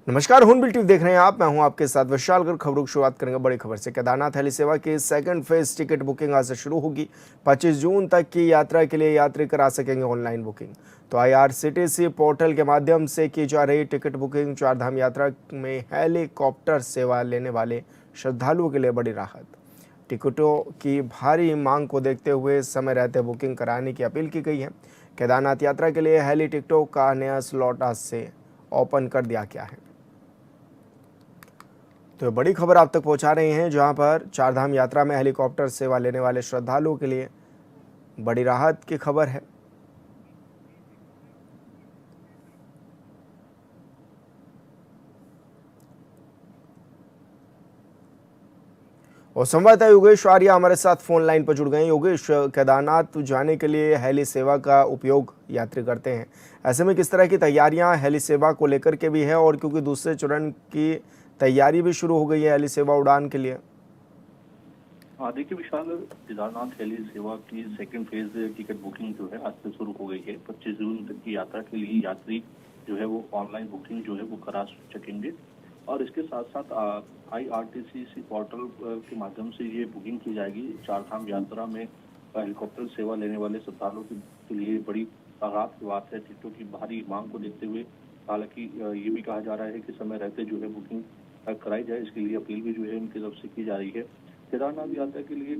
नमस्कार, हून bill TV देख रहे हैं आप। मैं हूं आपके साथ विशाल। कर खबरों की शुरुआत करेंगे बड़ी खबर से। केदारनाथ हेली सेवा की सेकंड फेज टिकट बुकिंग आज से शुरू होगी। 25 जून तक की यात्रा के लिए यात्री करा सकेंगे ऑनलाइन बुकिंग। तो IRCTC पोर्टल के माध्यम से की जा रही टिकट बुकिंग चारधाम यात्रा में हेलीकॉप्टर सेवा लेने वाले श्रद्धालुओं के लिए बड़ी राहत। टिकटों की भारी मांग को देखते हुए समय रहते बुकिंग कराने की अपील की गई है। केदारनाथ यात्रा के लिए हेली टिकटों का नया स्लॉट आज से ओपन कर दिया गया है। तो बड़ी खबर आप तक पहुंचा रहे हैं, जहां पर चारधाम यात्रा में हेलीकॉप्टर सेवा लेने वाले श्रद्धालुओं के लिए बड़ी राहत की खबर है। और संवाददाता योगेश आर्या हमारे साथ फोन लाइन पर जुड़ गए हैं। योगेश, केदारनाथ जाने के लिए हेली सेवा का उपयोग यात्री करते हैं, ऐसे में किस तरह की तैयारियां हेली सेवा को लेकर के भी है, और क्योंकि दूसरे चरण की तैयारी भी शुरू हो गई है हेली सेवा उड़ान के लिए। हाँ, देखिए विशाल, केदारनाथ हेली सेवा की सेकंड फेज टिकट बुकिंग जो है आज से शुरू हो गई है। 25 जून तक की यात्रा के लिए यात्री जो है वो ऑनलाइन बुकिंग जो है वो करा सकेंगे। और इसके साथ साथ IRCTC पोर्टल के माध्यम से ये बुकिंग की जाएगी। चारधाम यात्रा में हेलीकॉप्टर सेवा लेने वाले श्रद्धालुओं के लिए बड़ी राहत की बात है। टिकटों की भारी मांग को देखते हुए हालांकि ये भी कहा जा रहा है कि समय रहते जो है बुकिंग कराई जाए, इसके लिए अपील भी जो है उनकी तरफ से की जा रही है। केदारनाथ यात्रा के लिए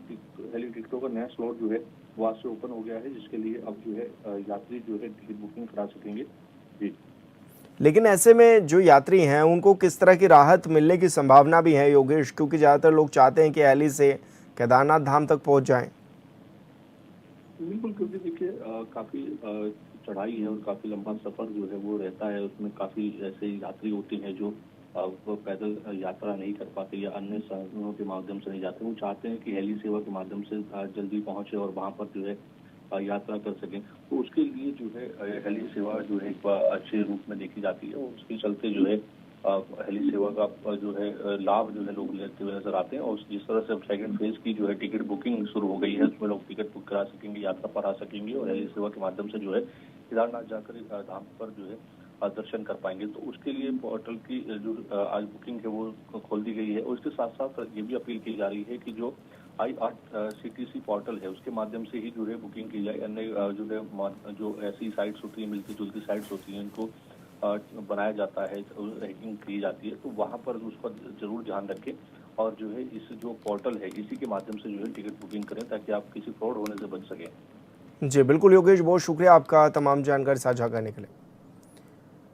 हेली टिकटों का नया स्लॉट जो है वो आज से ओपन हो गया है, जिसके लिए अब जो है यात्री जो है टिकट बुकिंग करा सकेंगे जी। लेकिन ऐसे में जो यात्री हैं उनको किस तरह की राहत मिलने की संभावना भी है योगेश, क्योंकि ज़्यादातर लोग चाहते हैं कि हेली से केदारनाथ धाम तक पहुंच जाएं। बिल्कुल, क्योंकि देखिए काफी चढ़ाई है और काफी लंबा सफर जो है वो रहता है। उसमें काफी ऐसे यात्री होते हैं जो वो पैदल यात्रा नहीं कर पाते या अन्य साधनों के माध्यम से नहीं जाते। वो चाहते हैं कि हेली सेवा के माध्यम से जल्दी पहुंचे और वहां पर जो है यात्रा कर सकें। तो उसके लिए जो है हेली सेवा जो है एक अच्छे रूप में देखी जाती है, और उसके चलते जो है हेली सेवा का जो है लाभ जो है लोग लेते हुए नजर आते हैं। और जिस तरह से अब सेकंड फेज की जो है टिकट बुकिंग शुरू हो गई है, उसमें लोग टिकट बुक करा सकेंगे, यात्रा पर आ सकेंगे और हेली सेवा के माध्यम से जो है केदारनाथ जाकर धाम पर जो है दर्शन कर पाएंगे। तो उसके लिए पोर्टल की जो आज बुकिंग है वो खोल दी गई है। और उसके साथ साथ ये भी अपील की जा रही है कि जो IRCTC पोर्टल है उसके माध्यम से ही जो है बुकिंग की जाए। अन्य जो है जो ऐसी साइट्स होती है, मिलती जुलती साइट्स होती हैं, इनको बनाया जाता है, रैंकिंग की जाती है, तो वहाँ पर उसका जरूर ध्यान रखें और जो है इस जो पोर्टल है इसी के माध्यम से जो है टिकट बुकिंग करें, ताकि आप किसी फ्रॉड होने से बच सकें। जी बिल्कुल योगेश, बहुत शुक्रिया आपका तमाम जानकारी साझा करने के लिए।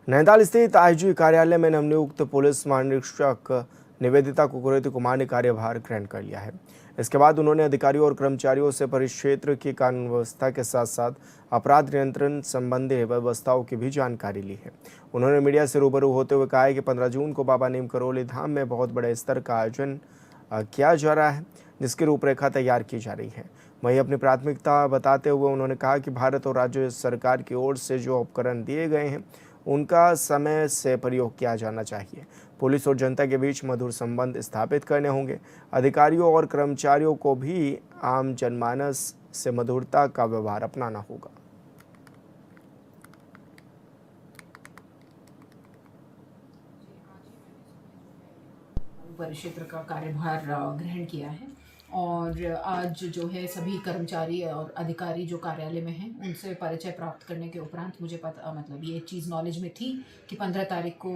नैनीताल स्थित IG कार्यालय में नवनियुक्त पुलिस महानिरीक्षक निवेदिता कुकुरेती कुमार ने कार्यभार ग्रहण कर लिया है। इसके बाद उन्होंने अधिकारियों और कर्मचारियों से परिक्षेत्र की कानून व्यवस्था के साथ साथ अपराध नियंत्रण संबंधी व्यवस्थाओं की भी जानकारी ली है। उन्होंने मीडिया से रूबरू होते हुए कहा है कि 15 जून को बाबा नीम करोली धाम में बहुत बड़े स्तर का आयोजन किया जा रहा है, जिसकी रूपरेखा तैयार की जा रही है। वहीं अपनी प्राथमिकता बताते हुए उन्होंने कहा कि भारत और राज्य सरकार की ओर से जो उपकरण दिए गए हैं उनका समय से प्रयोग किया जाना चाहिए। पुलिस और जनता के बीच मधुर संबंध स्थापित करने होंगे। अधिकारियों और कर्मचारियों को भी आम जनमानस से मधुरता का व्यवहार अपनाना होगा। परिक्षेत्र का कार्यभार ग्रहण किया है और आज जो है सभी कर्मचारी और अधिकारी जो कार्यालय में हैं उनसे परिचय प्राप्त करने के उपरांत मुझे पता मतलब ये चीज़ नॉलेज में थी कि 15 तारीख को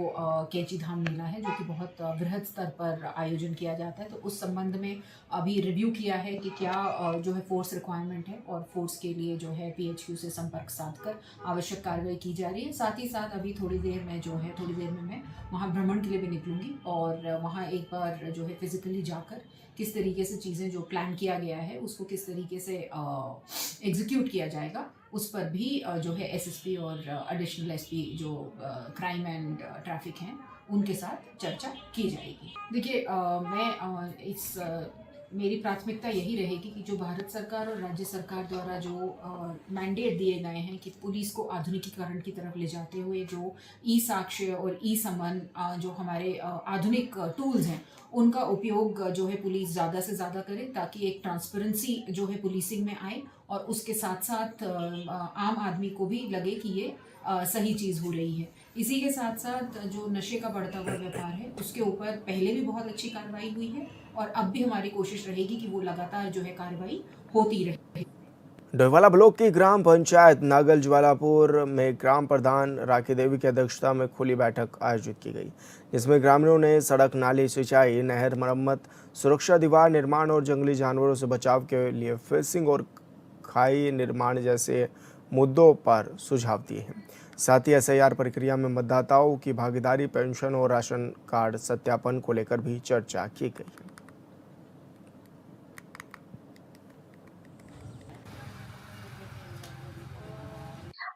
कैंची धाम मेला है, जो कि बहुत बृहद स्तर पर आयोजन किया जाता है। तो उस संबंध में अभी रिव्यू किया है कि क्या जो है फोर्स रिक्वायरमेंट है और फोर्स के लिए जो है PHQ से संपर्क साधकर आवश्यक कार्रवाई की जा रही है। साथ ही साथ अभी थोड़ी देर में मैं वहाँ भ्रमण के लिए भी निकलूँगी और वहाँ एक बार जो है फिजिकली जाकर किस तरीके से चीज़ें जो प्लान किया गया है उसको किस तरीके से एग्जीक्यूट किया जाएगा, उस पर भी जो है SSP और एडिशनल SP जो क्राइम एंड ट्रैफिक हैं उनके साथ चर्चा की जाएगी। देखिए मैं इस मेरी प्राथमिकता यही रहेगी कि जो भारत सरकार और राज्य सरकार द्वारा जो मैंडेट दिए गए हैं कि पुलिस को आधुनिकीकरण की तरफ ले जाते हुए जो ई-साक्ष्य और ई-समन जो हमारे आधुनिक टूल्स हैं उनका उपयोग जो है पुलिस ज़्यादा से ज़्यादा करे, ताकि एक ट्रांसपेरेंसी जो है पुलिसिंग में आए और उसके साथ साथ आम आदमी को भी लगे कि ये सही चीज़ हो रही है। इसी के साथ साथ जो नशे का बढ़ता हुआ व्यापार है उसके ऊपर पहले भी बहुत अच्छी कार्रवाई हुई है और अब भी हमारी कोशिश रहेगी कि वो लगातार जो है कार्रवाई होती रहे। डोईवाला ब्लॉक की ग्राम पंचायत नागल ज्वालापुर में ग्राम प्रधान राखी देवी की अध्यक्षता में खुली बैठक आयोजित की गई, जिसमें ग्रामीणों ने सड़क, नाली, सिंचाई, नहर मरम्मत, सुरक्षा दीवार निर्माण और जंगली जानवरों से बचाव के लिए फेंसिंग और खाई निर्माण जैसे मुद्दों पर सुझाव दिए हैं। साथ ही एसआईआर प्रक्रिया में मतदाताओं की भागीदारी, पेंशन और राशन कार्ड सत्यापन को लेकर भी चर्चा की गई।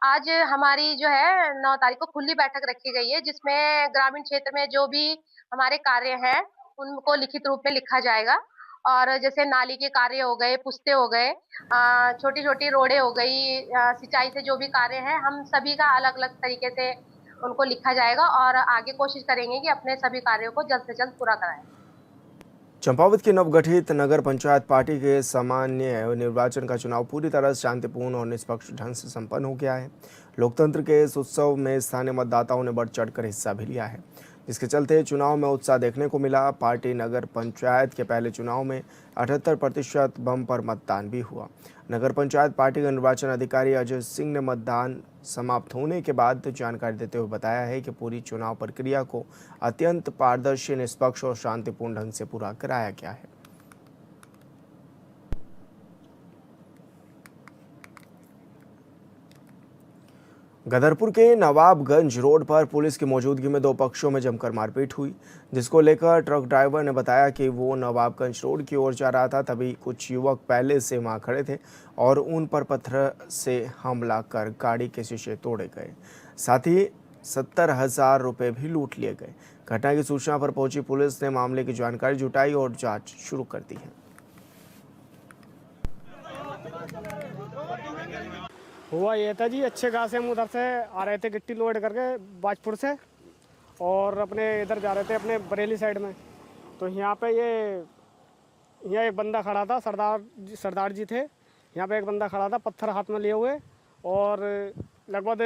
आज हमारी जो है 9 तारीख को खुली बैठक रखी गई है, जिसमें ग्रामीण क्षेत्र में जो भी हमारे कार्य हैं उनको लिखित रूप में लिखा जाएगा। और जैसे नाली के कार्य हो गए, पुस्ते हो गए, छोटी छोटी रोडें हो गई, सिंचाई से जो भी कार्य है हम सभी का अलग अलग तरीके से उनको लिखा जाएगा और आगे कोशिश करेंगे कि अपने सभी कार्यों को जल्द से जल्द पूरा कराएं। चंपावत की नवगठित नगर पंचायत पार्टी के सामान्य निर्वाचन का चुनाव पूरी तरह शांतिपूर्ण और निष्पक्ष ढंग से संपन्न हो गया है। लोकतंत्र के इस उत्सव में स्थानीय मतदाताओं ने बढ़ चढ़कर हिस्सा भी लिया है, जिसके चलते चुनाव में उत्साह देखने को मिला। पार्टी नगर पंचायत के पहले चुनाव में 78% बम पर मतदान भी हुआ। नगर पंचायत पार्टी के निर्वाचन अधिकारी अजय सिंह ने मतदान समाप्त होने के बाद जानकारी देते हुए बताया है कि पूरी चुनाव प्रक्रिया को अत्यंत पारदर्शी, निष्पक्ष और शांतिपूर्ण ढंग से पूरा कराया गया है। गदरपुर के नवाबगंज रोड पर पुलिस की मौजूदगी में दो पक्षों में जमकर मारपीट हुई, जिसको लेकर ट्रक ड्राइवर ने बताया कि वो नवाबगंज रोड की ओर जा रहा था। तभी कुछ युवक पहले से वहां खड़े थे और उन पर पत्थर से हमला कर गाड़ी के शीशे तोड़े गए, साथ ही 70,000 रुपये भी लूट लिए गए। घटना की सूचना पर पहुंची पुलिस ने मामले की जानकारी जुटाई और जाँच शुरू कर दी है। हुआ ये था जी, अच्छे खासे हम उधर से आ रहे थे गिट्टी लोड करके बाजपुर से और अपने इधर जा रहे थे अपने बरेली साइड में। तो यहाँ पे यहाँ एक बंदा खड़ा था, सरदार जी थे। यहाँ पे एक बंदा खड़ा था पत्थर हाथ में लिए हुए और लगभग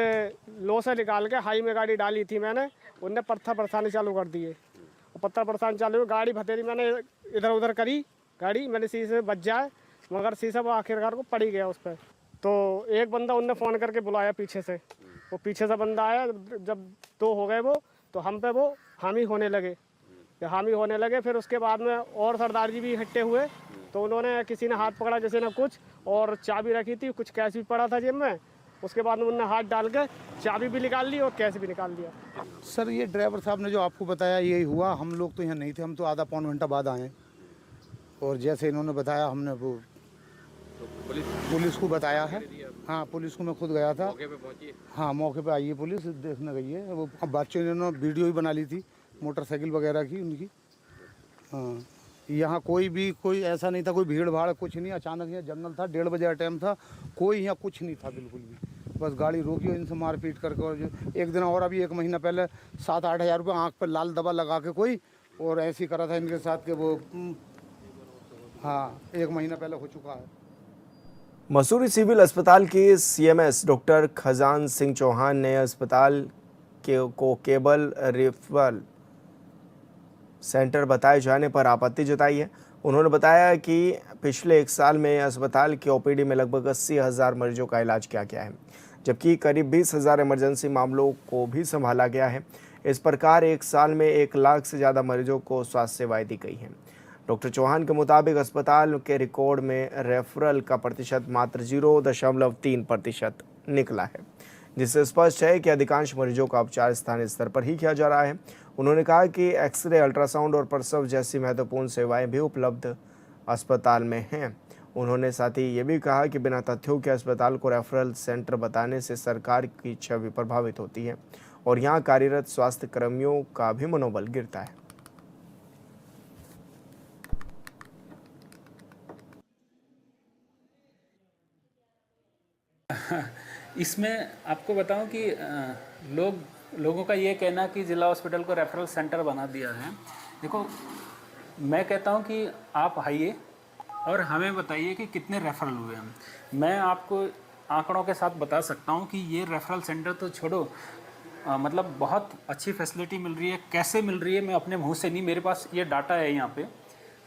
लो से निकाल के हाई में गाड़ी डाली थी मैंने। उनने पत्थर बरसाने चालू कर दिए और पत्थर बरसाने चालू हुए, गाड़ी भतेरी मैंने इधर उधर करी, गाड़ी मेरे शीशे बच जाए, मगर शीशा वो आखिरकार को पड़ ही गया उस पर। तो एक बंदा उनने फ़ोन करके बुलाया पीछे से, वो पीछे से बंदा आया। जब दो हो गए वो, तो हम पे वो हामी होने लगे। फिर उसके बाद में और सरदार जी भी इकट्ठे हुए, तो उन्होंने किसी ने हाथ पकड़ा, किसी ने कुछ, और चाबी रखी थी, कुछ कैश भी पड़ा था जेब में। उसके बाद में उन्होंने हाथ डाल के चाबी भी निकाल ली और कैश भी निकाल दिया। सर ये ड्राइवर साहब ने जो आपको बताया यही हुआ। हम लोग तो यहाँ नहीं थे, हम तो आधा पौन घंटा बाद आए और जैसे इन्होंने बताया हमने वो पुलिस को बताया है। हाँ, पुलिस को मैं खुद गया था। मौके पे पहुंची? हाँ, मौके पे आई है पुलिस, देखने गई है। वो बच्चों ने वीडियो भी बना ली थी मोटरसाइकिल वगैरह की उनकी। हाँ, यहाँ कोई ऐसा नहीं था, कोई भीड़ भाड़ कुछ नहीं। अचानक यहाँ जंगल था, 1:30 बजे का टाइम था, कोई यहाँ कुछ नहीं था बिल्कुल भी। बस गाड़ी रोकी और इनसे मारपीट करके। और एक दिन और अभी 1 महीना पहले 7-8 हज़ार रुपये आँख पर लाल दवा लगा के कोई और ऐसे ही करा था इनके साथ के वो। हाँ, 1 महीना पहले हो चुका है। मसूरी सिविल अस्पताल के सीएमएस डॉक्टर खजान सिंह चौहान ने अस्पताल को केबल रेफरल सेंटर बताए जाने पर आपत्ति जताई है। उन्होंने बताया कि पिछले 1 साल में अस्पताल की ओपीडी में लगभग 80,000 मरीजों का इलाज किया गया है, जबकि करीब 20,000 इमरजेंसी मामलों को भी संभाला गया है। इस प्रकार 1 साल में 1 लाख से ज़्यादा मरीजों को स्वास्थ्य सेवाएं दी गई हैं। डॉक्टर चौहान के मुताबिक अस्पताल के रिकॉर्ड में रेफरल का प्रतिशत मात्र 0.3% निकला है, जिससे स्पष्ट है कि अधिकांश मरीजों का उपचार स्थानीय स्तर पर ही किया जा रहा है। उन्होंने कहा कि एक्सरे, अल्ट्रासाउंड और प्रसव जैसी महत्वपूर्ण सेवाएं भी उपलब्ध अस्पताल में हैं। उन्होंने साथ ही ये भी कहा कि बिना तथ्यों के अस्पताल को रेफरल सेंटर बताने से सरकार की छवि प्रभावित होती है और यहाँ कार्यरत स्वास्थ्य कर्मियों का भी मनोबल गिरता है। इसमें आपको बताऊं कि लोगों का ये कहना कि जिला हॉस्पिटल को रेफरल सेंटर बना दिया है। देखो, मैं कहता हूं कि आप आइए और हमें बताइए कि कितने रेफरल हुए हैं। मैं आपको आंकड़ों के साथ बता सकता हूं कि ये रेफरल सेंटर तो छोड़ो, मतलब बहुत अच्छी फैसिलिटी मिल रही है। कैसे मिल रही है मैं अपने मुंह से नहीं, मेरे पास ये डाटा है यहाँ पे।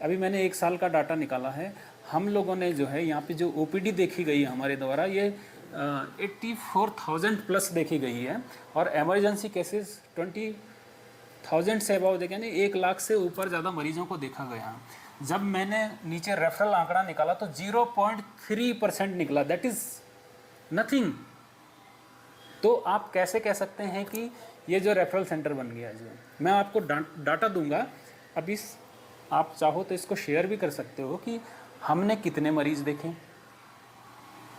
अभी मैंने 1 साल का डाटा निकाला है। हम लोगों ने जो है यहाँ पे जो ओपीडी देखी गई है हमारे द्वारा, ये 84,000 प्लस देखी गई है, और एमरजेंसी केसेस 20,000 से अबाव देखे, यानी 1 लाख से ऊपर ज़्यादा मरीजों को देखा गया। जब मैंने नीचे रेफरल आंकड़ा निकाला तो 0.3% निकला, दैट इज़ नथिंग। तो आप कैसे कह सकते हैं कि ये जो रेफरल सेंटर बन गया है? जो मैं आपको डाटा दूंगा, अभी आप चाहो तो इसको शेयर भी कर सकते हो कि हमने कितने मरीज देखे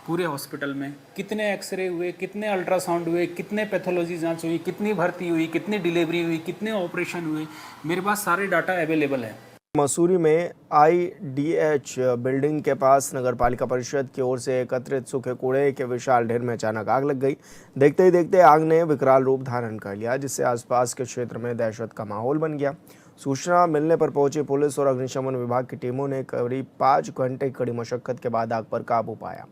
पूरे हॉस्पिटल में, कितने एक्सरे हुए, कितने अल्ट्रासाउंड हुए, कितने पैथोलॉजी जांच हुई, कितनी भर्ती हुई, कितनी डिलीवरी हुई, कितने ऑपरेशन हुए। मेरे पास सारे डाटा अवेलेबल है। मसूरी में IDH बिल्डिंग के पास नगर पालिका परिषद की ओर से एकत्रित सूखे कूड़े के विशाल ढेर में अचानक आग लग गई। देखते ही देखते आग ने विकराल रूप धारण कर लिया, जिससे आसपास के क्षेत्र में दहशत का माहौल बन गया। सूचना मिलने पर पहुंची पुलिस और अग्निशमन विभाग की टीमों ने करीब 5 घंटे कड़ी मशक्कत के बाद आग पर काबू पाया।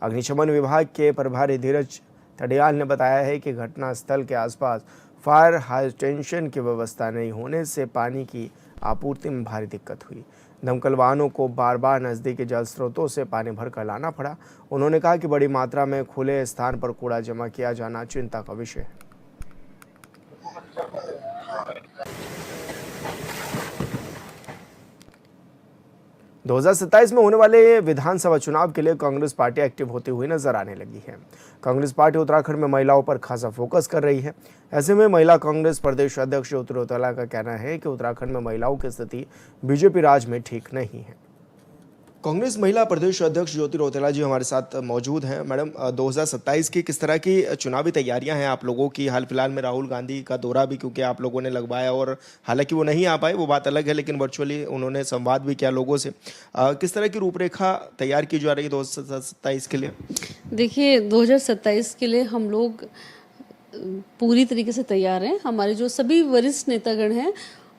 अग्निशमन विभाग के प्रभारी धीरज तडियाल ने बताया है कि घटनास्थल के आसपास फायर हाई टेंशन की व्यवस्था नहीं होने से पानी की आपूर्ति में भारी दिक्कत हुई। दमकल वाहनों को बार बार नज़दीकी जल स्रोतों से पानी भरकर लाना पड़ा। उन्होंने कहा कि बड़ी मात्रा में खुले स्थान पर कूड़ा जमा किया जाना चिंता का विषय है। दो 2027 में होने वाले विधानसभा चुनाव के लिए कांग्रेस पार्टी एक्टिव होती हुई नजर आने लगी है। कांग्रेस पार्टी उत्तराखंड में महिलाओं पर खासा फोकस कर रही है। ऐसे में महिला कांग्रेस प्रदेश अध्यक्ष ज्योति रौतेला का कहना है कि उत्तराखंड में महिलाओं की स्थिति बीजेपी राज में ठीक नहीं है। कांग्रेस महिला प्रदेश अध्यक्ष ज्योति रौतेला जी हमारे साथ मौजूद हैं। मैडम, 2027 की किस तरह की चुनावी तैयारियां हैं आप लोगों की? हाल फिलहाल में राहुल गांधी का दौरा भी क्योंकि आप लोगों ने लगवाया, और हालांकि वो नहीं आ पाए, वो बात अलग है, लेकिन वर्चुअली उन्होंने संवाद भी किया लोगों से। किस तरह की रूपरेखा तैयार की जा रही है 2027 के लिए? देखिए, 2027 के लिए हम लोग पूरी तरीके से तैयार हैं। हमारे जो सभी वरिष्ठ नेतागण हैं,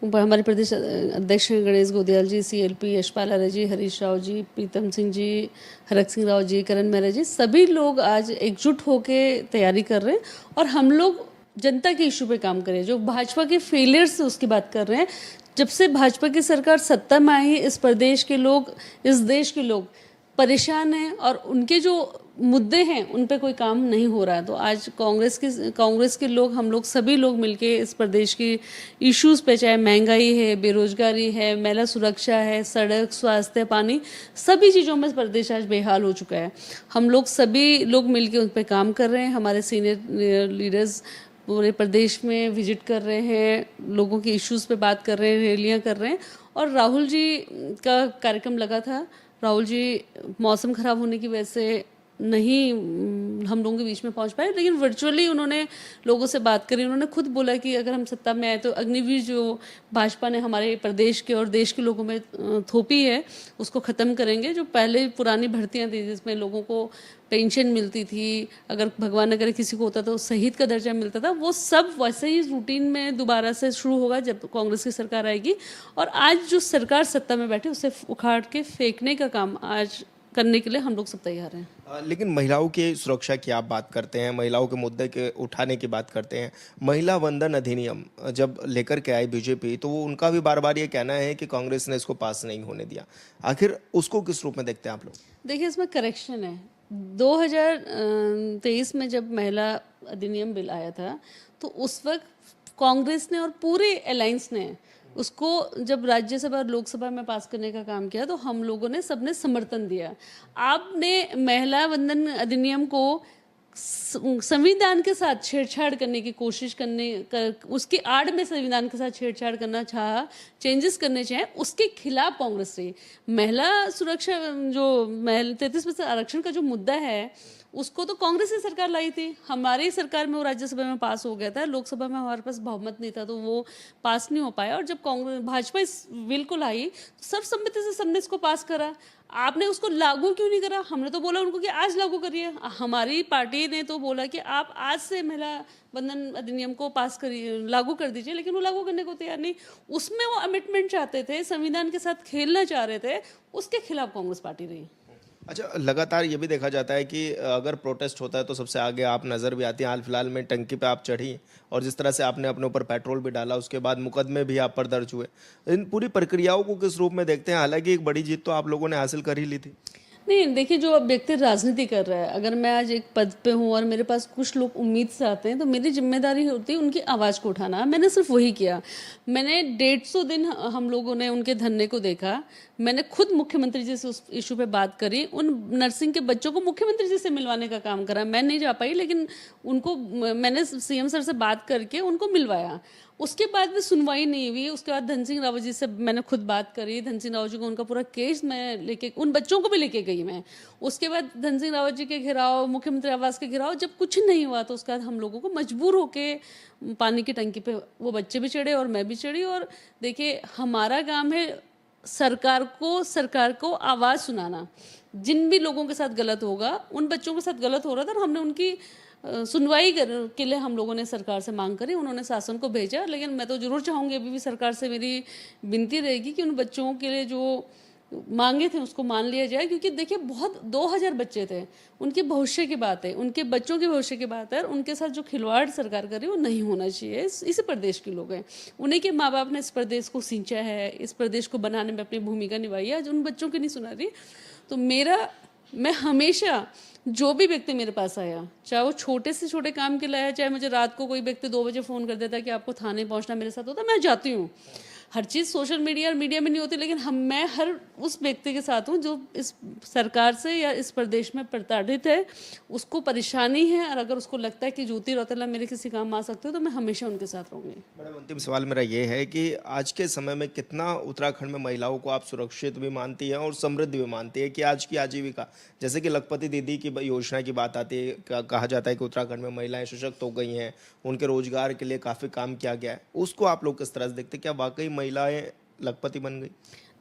हमारे प्रदेश अध्यक्ष गणेश गोदियाल जी, CLP यशपाल आर्य जी, हरीश राव जी, प्रीतम सिंह जी, हरक सिंह राव जी, करण मेहरा जी, सभी लोग आज एकजुट होके तैयारी कर रहे हैं। और हम लोग जनता के इशू पे काम कर रहे हैं। जो भाजपा के फेलियर्स से उसकी बात कर रहे हैं। जब से भाजपा की सरकार सत्ता में आई है, इस प्रदेश के लोग, इस देश के लोग परेशान हैं, और उनके जो मुद्दे हैं उन पे कोई काम नहीं हो रहा है। तो आज कांग्रेस के लोग, हम लोग सभी लोग मिलके इस प्रदेश की इश्यूज पे, चाहे महंगाई है, बेरोजगारी है, महिला सुरक्षा है, सड़क, स्वास्थ्य, पानी, सभी चीज़ों में प्रदेश आज बेहाल हो चुका है। हम लोग सभी लोग मिलके उन पे काम कर रहे हैं। हमारे सीनियर लीडर्स पूरे प्रदेश में विजिट कर रहे हैं, लोगों के इश्यूज पे बात कर रहे हैं, रैलियाँ कर रहे हैं। और राहुल जी का कार्यक्रम लगा था। राहुल जी मौसम खराब होने की वजह से नहीं हम लोगों के बीच में पहुंच पाए, लेकिन वर्चुअली उन्होंने लोगों से बात करी। उन्होंने खुद बोला कि अगर हम सत्ता में आए तो अग्निवीर जो भाजपा ने हमारे प्रदेश के और देश के लोगों में थोपी है, उसको ख़त्म करेंगे। जो पहले पुरानी भर्तियां थी जिसमें लोगों को पेंशन मिलती थी, अगर भगवान न करे किसी को होता तो शहीद का दर्जा मिलता था, वो सब वैसे ही रूटीन में दोबारा से शुरू होगा जब कांग्रेस की सरकार आएगी। और आज जो सरकार सत्ता में बैठे उसे उखाड़ के फेंकने का काम आज करने के लिए हम लोग सब तैयार हैं। लेकिन महिलाओं की सुरक्षा की आप बात करते हैं, महिलाओं के मुद्दे के उठाने की बात करते हैं। महिला वंदन अधिनियम जब लेकर के आई बीजेपी, तो वो उनका भी बार बार ये कहना है कि कांग्रेस ने इसको पास नहीं होने दिया। आखिर उसको किस रूप में देखते हैं आप लोग? देखिए, इसमें करेक्शन है। 2023 में जब महिला अधिनियम बिल आया था, तो उस वक्त कांग्रेस ने और पूरे अलायंस ने उसको जब राज्यसभा और लोकसभा में पास करने का काम किया, तो हम लोगों ने सबने समर्थन दिया। आपने महिला वंदन अधिनियम को संविधान के साथ छेड़छाड़ करने की कोशिश उसकी आड़ में संविधान के साथ छेड़छाड़ करना चाहा, चेंजेस करने चाहे, उसके खिलाफ कांग्रेस रही। महिला सुरक्षा, जो 33% आरक्षण का जो मुद्दा है, उसको तो कांग्रेस की सरकार लाई थी। हमारी सरकार में वो राज्यसभा में पास हो गया था, लोकसभा में हमारे पास बहुमत नहीं था, तो वो पास नहीं हो पाया। और जब भाजपा इस बिल को लाई, सर्वसम्मति से सबने इसको पास करा। आपने उसको लागू क्यों नहीं करा? हमने तो बोला उनको कि आज लागू करिए। हमारी पार्टी ने तो बोला कि आप आज से महिला वंदन अधिनियम को पास करिए, लागू कर दीजिए, लेकिन वो लागू करने को तैयार नहीं। उसमें वो अमिटमेंट चाहते थे, संविधान के साथ खेलना चाह रहे थे, उसके खिलाफ कांग्रेस पार्टी रही। अच्छा, लगातार ये भी देखा जाता है कि अगर प्रोटेस्ट होता है तो सबसे आगे आप नज़र भी आती हैं। हाल फिलहाल में टंकी पे आप चढ़ी और जिस तरह से आपने अपने ऊपर पेट्रोल भी डाला, उसके बाद मुकदमे भी आप पर दर्ज हुए। इन पूरी प्रक्रियाओं को किस रूप में देखते हैं? हालांकि एक बड़ी जीत तो आप लोगों ने हासिल कर ही ली थी। नहीं, देखिए, जो अब व्यक्ति राजनीति कर रहा है, अगर मैं आज एक पद पे हूँ और मेरे पास कुछ लोग उम्मीद से आते हैं, तो मेरी जिम्मेदारी होती है उनकी आवाज़ को उठाना। मैंने सिर्फ वही किया। मैंने 150 दिन हम लोगों ने उनके धरने को देखा। मैंने खुद मुख्यमंत्री जी से उस इशू पे बात करी। उन नर्सिंग के बच्चों को मुख्यमंत्री जी से मिलवाने का काम करा। मैं नहीं जा पाई, लेकिन उनको मैंने सीएम सर से बात करके उनको मिलवाया। उसके बाद भी सुनवाई नहीं हुई। उसके बाद धन सिंह रावत जी से मैंने खुद बात करी। धन सिंह रावत जी को उनका पूरा केस मैं लेके, उन बच्चों को भी लेके गई मैं। उसके बाद धन सिंह रावत जी के घेराव, मुख्यमंत्री आवास के घेराव, जब कुछ नहीं हुआ तो उसके बाद हम लोगों को मजबूर होके पानी की टंकी पे वो बच्चे भी चढ़े और मैं भी चढ़ी। और देखिए, हमारा काम है सरकार को आवाज़ सुनाना। जिन भी लोगों के साथ गलत होगा, उन बच्चों के साथ गलत हो रहा था, और हमने उनकी सुनवाई के लिए हम लोगों ने सरकार से मांग करी। उन्होंने शासन को भेजा। लेकिन मैं तो जरूर चाहूँगी, अभी भी सरकार से मेरी विनती रहेगी कि उन बच्चों के लिए जो मांगे थे उसको मान लिया जाए। क्योंकि देखिए, बहुत 2000 बच्चे थे, उनके भविष्य की बात है, उनके बच्चों के भविष्य की बात है, और उनके साथ जो खिलवाड़ सरकार कर रही है वो नहीं होना चाहिए। इसी प्रदेश के लोग हैं, उन्हीं के माँ बाप ने इस प्रदेश को सिंचा है, इस प्रदेश को बनाने में अपनी भूमिका निभाई है। आज उन बच्चों की नहीं सुना रही। तो मैं हमेशा, जो भी व्यक्ति मेरे पास आया, चाहे वो छोटे से छोटे काम के लिए आया, चाहे मुझे रात को कोई व्यक्ति 2 बजे फ़ोन कर देता है कि आपको थाने पहुंचना मेरे साथ होता, मैं जाती हूँ। हर चीज़ सोशल मीडिया और मीडिया में नहीं होती, लेकिन मैं हर उस व्यक्ति के साथ हूँ जो इस सरकार से या इस प्रदेश में प्रताड़ित है, उसको परेशानी है, और अगर उसको लगता है कि ज्योति रौतेला मेरे किसी काम आ सकते हो, तो मैं हमेशा उनके साथ रहूँगी। मैडम, अंतिम सवाल मेरा ये है कि आज के समय में कितना उत्तराखंड में महिलाओं को आप सुरक्षित भी मानती हैं और समृद्ध भी मानती है कि आज की आजीविका, जैसे कि लखपति दीदी की योजना की बात आती है, कहा जाता है कि उत्तराखंड में महिलाएं सशक्त हो गई हैं, उनके रोजगार के लिए काफ़ी काम किया गया है, उसको आप लोग किस तरह से देखते हैं? क्या वाकई महिलाएं लखपति बन गई?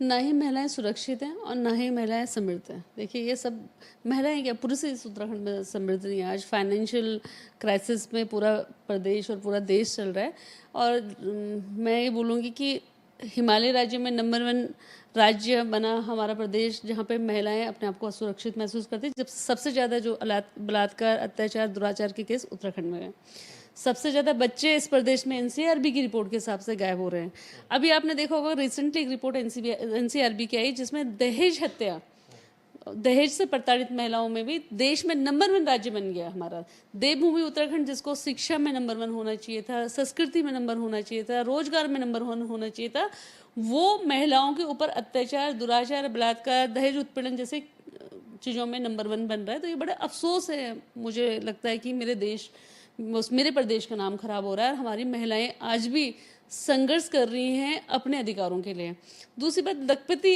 ना ही महिलाएं सुरक्षित हैं और ना ही महिलाएं समृद्ध हैं। देखिए, ये सब महिलाएं क्या, पुरुष इस उत्तराखंड में समृद्ध नहीं है। आज फाइनेंशियल क्राइसिस में पूरा प्रदेश और पूरा देश चल रहा है। और मैं ये बोलूँगी कि हिमालय राज्य में नंबर 1 राज्य बना हमारा प्रदेश, जहाँ पे महिलाएं अपने आप को असुरक्षित महसूस करती हैं। जब सबसे ज़्यादा जो बलात्कार, अत्याचार, दुराचार के केस उत्तराखंड में है। सबसे ज़्यादा बच्चे इस प्रदेश में एनसीआरबी की रिपोर्ट के हिसाब से गायब हो रहे हैं। अभी आपने देखा होगा, रिसेंटली एक रिपोर्ट एनसीआरबी की आई, जिसमें दहेज हत्या, दहेज से प्रताड़ित महिलाओं में भी देश में नंबर 1 राज्य बन गया हमारा। देवभूमि उत्तराखंड, जिसको शिक्षा में नंबर 1 होना चाहिए था, संस्कृति में नंबर होना चाहिए था, रोजगार में नंबर 1 होना चाहिए था, वो महिलाओं के ऊपर अत्याचार, दुराचार, बलात्कार, दहेज उत्पीड़न जैसे चीज़ों में नंबर 1 बन रहा है। तो ये बड़ा अफसोस है। मुझे लगता है कि मेरे प्रदेश का नाम खराब हो रहा है, और हमारी महिलाएं आज भी संघर्ष कर रही हैं अपने अधिकारों के लिए। दूसरी बात, लखपति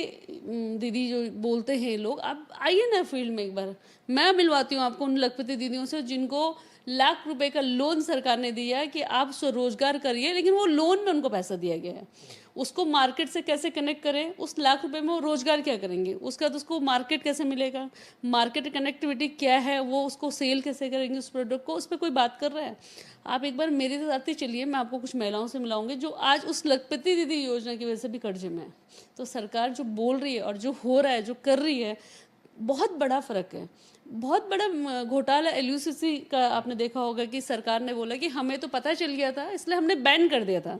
दीदी जो बोलते हैं लोग, आप आइए ना फील्ड में एक बार, मैं मिलवाती हूँ आपको उन लखपति दीदियों से जिनको लाख रुपए का लोन सरकार ने दिया है कि आप स्वरोजगार करिए, लेकिन वो लोन में उनको पैसा दिया गया है। उसको मार्केट से कैसे कनेक्ट करें, उस लाख रुपए में वो रोजगार क्या करेंगे, उसका तो उसको मार्केट कैसे मिलेगा, मार्केट कनेक्टिविटी क्या है, वो उसको सेल कैसे करेंगे उस प्रोडक्ट को, उस पर कोई बात कर रहा है? आप एक बार मेरे साथ ही चलिए, मैं आपको कुछ महिलाओं से मिलाऊंगी जो आज उस लखपति दीदी योजना की वजह से भी कर्जे में है। तो सरकार जो बोल रही है और जो हो रहा है, जो कर रही है, बहुत बड़ा फर्क है। बहुत बड़ा घोटाला एलयूसीसी का आपने देखा होगा कि सरकार ने बोला कि हमें तो पता चल गया था, इसलिए हमने बैन कर दिया था,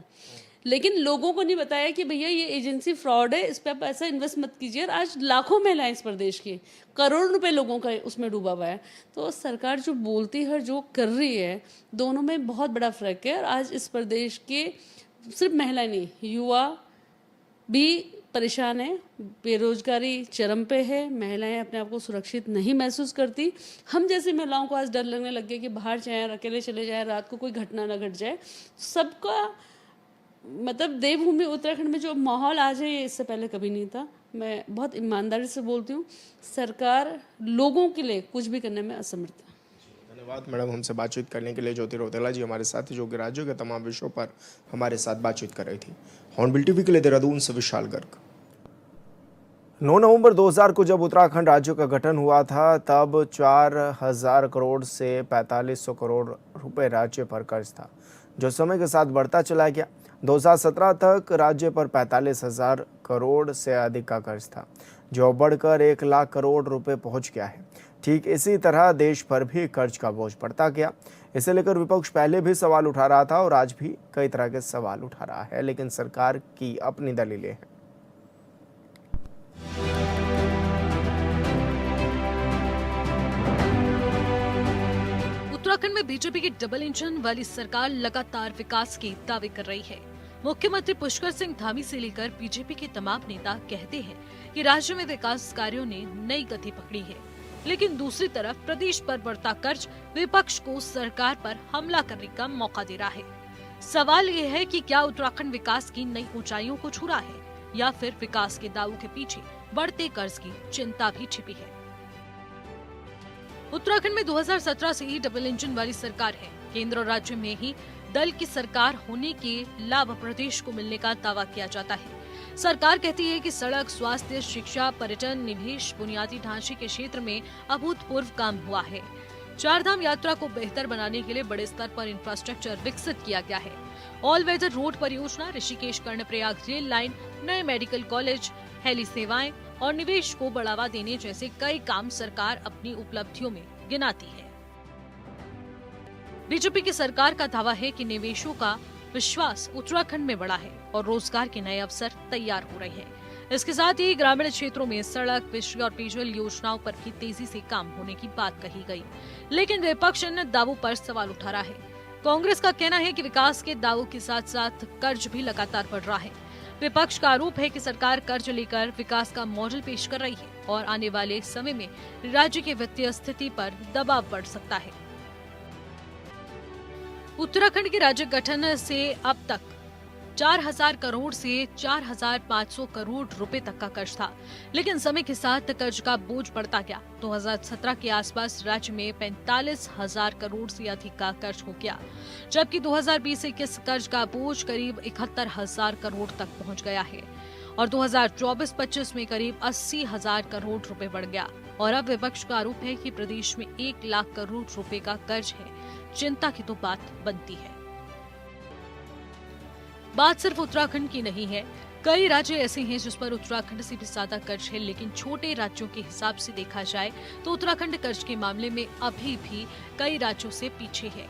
लेकिन लोगों को नहीं बताया कि भैया ये एजेंसी फ्रॉड है, इस पर आप ऐसा इन्वेस्ट मत कीजिए। और आज लाखों महिलाएं इस प्रदेश की, करोड़ रुपए लोगों का उसमें डूबा हुआ है। तो सरकार जो बोलती है, जो कर रही है, दोनों में बहुत बड़ा फर्क है। और आज इस प्रदेश के सिर्फ महिलाएं नहीं, युवा भी परेशान है, बेरोजगारी चरम पे है, महिलाएं अपने आप को सुरक्षित नहीं महसूस करती। हम जैसी महिलाओं को आज डर लगने लग गया कि बाहर जाएं, अकेले चले जाएं, रात को कोई घटना ना घट जाए। सबका मतलब देवभूमि उत्तराखंड में जो माहौल आज है, ये इससे पहले कभी नहीं था। मैं बहुत ईमानदारी से बोलती हूँ, सरकार लोगों के लिए कुछ भी करने में असमर्थ है। धन्यवाद मैडम, हमसे बातचीत करने के लिए। ज्योति रौतेला जी हमारे साथ, जो कि राज्यों के तमाम विषयों पर हमारे साथ बातचीत कर रही थी। हॉर्नबिल टीवी के लिए देहरादून से विशाल गर्ग। 9 नवंबर 2000 को जब उत्तराखंड राज्य का गठन हुआ था, तब 4000 करोड़ से 4500 करोड़ रुपए राज्य पर कर्ज था, जो समय के साथ बढ़ता चला गया। 2017 तक राज्य पर 45,000 करोड़ से अधिक का कर्ज था। जो बढ़कर 1 लाख करोड़ रुपए पहुंच गया है। ठीक इसी तरह देश पर भी कर्ज का बोझ बढ़ता गया। इसे लेकर विपक्ष पहले भी सवाल उठा रहा था और आज भी कई तरह के सवाल उठा रहा है, लेकिन सरकार की अपनी दलीलें हैं। उत्तराखंड में बीजेपी की डबल इंजन वाली सरकार लगातार विकास के दावे कर रही है। मुख्यमंत्री पुष्कर सिंह धामी से लेकर बीजेपी के तमाम नेता कहते हैं कि राज्य में विकास कार्यों ने नई गति पकड़ी है, लेकिन दूसरी तरफ प्रदेश पर बढ़ता कर्ज विपक्ष को सरकार पर हमला करने का मौका दे रहा है। सवाल ये है कि क्या उत्तराखंड विकास की नई ऊंचाइयों को छू रहा है या फिर विकास के दावों के पीछे बढ़ते कर्ज की चिंता भी छिपी है। उत्तराखंड में 2017 से ही डबल इंजन वाली सरकार है। केंद्र और राज्य में ही दल की सरकार होने के लाभ प्रदेश को मिलने का दावा किया जाता है। सरकार कहती है कि सड़क, स्वास्थ्य, शिक्षा, पर्यटन, निवेश, बुनियादी ढांचे के क्षेत्र में अभूतपूर्व काम हुआ है। चारधाम यात्रा को बेहतर बनाने के लिए बड़े स्तर पर इंफ्रास्ट्रक्चर विकसित किया गया है। ऑल वेदर रोड परियोजना, ऋषिकेश कर्णप्रयाग रेल लाइन, नए मेडिकल कॉलेज, हेली सेवाएं और निवेश को बढ़ावा देने जैसे कई काम सरकार अपनी उपलब्धियों में गिनाती है। बीजेपी की सरकार का दावा है कि निवेशों का विश्वास उत्तराखंड में बढ़ा है और रोजगार के नए अवसर तैयार हो रहे हैं। इसके साथ ही ग्रामीण क्षेत्रों में सड़क, बिजली और पेयजल योजनाओं पर भी तेजी से काम होने की बात कही गई, लेकिन विपक्ष इन दावों पर सवाल उठा रहा है। कांग्रेस का कहना है कि विकास के दावों के साथ साथ कर्ज भी लगातार बढ़ रहा है। विपक्ष का आरोप है कि सरकार कर्ज लेकर विकास का मॉडल पेश कर रही है और आने वाले समय में राज्य की वित्तीय स्थिति पर दबाव बढ़ सकता है। उत्तराखंड के राज्य गठन से अब तक 4000 करोड़ से 4500 करोड़ रुपए तक का कर्ज था, लेकिन समय के साथ कर्ज का बोझ बढ़ता गया। 2017 के आसपास राज्य में 45,000 करोड़ से अधिक का कर्ज हो गया, जबकि 2020-21 कर्ज का बोझ करीब 71,000 करोड़ तक पहुंच गया है और 2024-25 में करीब 80,000 करोड़ रुपए बढ़ गया। और अब विपक्ष का आरोप है कि प्रदेश में 1 लाख करोड़ रुपए का कर्ज है। चिंता की तो बात बनती है। बात सिर्फ उत्तराखंड की नहीं है, कई राज्य ऐसे हैं जिस पर उत्तराखंड से भी ज्यादा कर्ज है, लेकिन छोटे राज्यों के हिसाब से देखा जाए तो उत्तराखंड कर्ज के मामले में अभी भी कई राज्यों से पीछे है।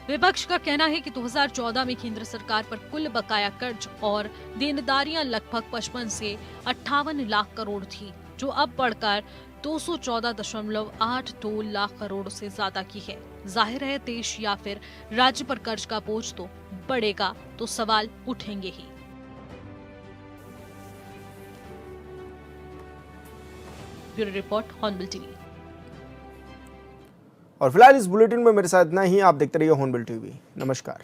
विपक्ष का कहना है कि 2014 में केंद्र सरकार पर कुल बकाया कर्ज और देनदारियां लगभग 55 से 58 लाख करोड़ थी, जो अब बढ़कर 214.82 लाख करोड़ से ज्यादा की है। जाहिर है देश या फिर राज्य पर कर्ज का बोझ तो बढ़ेगा, तो सवाल उठेंगे ही। Bureau report, Hornbill TV. और फिलहाल इस बुलेटिन में मेरे साथ इतना ही। आप देखते रहिए हॉर्नबिल टीवी। नमस्कार।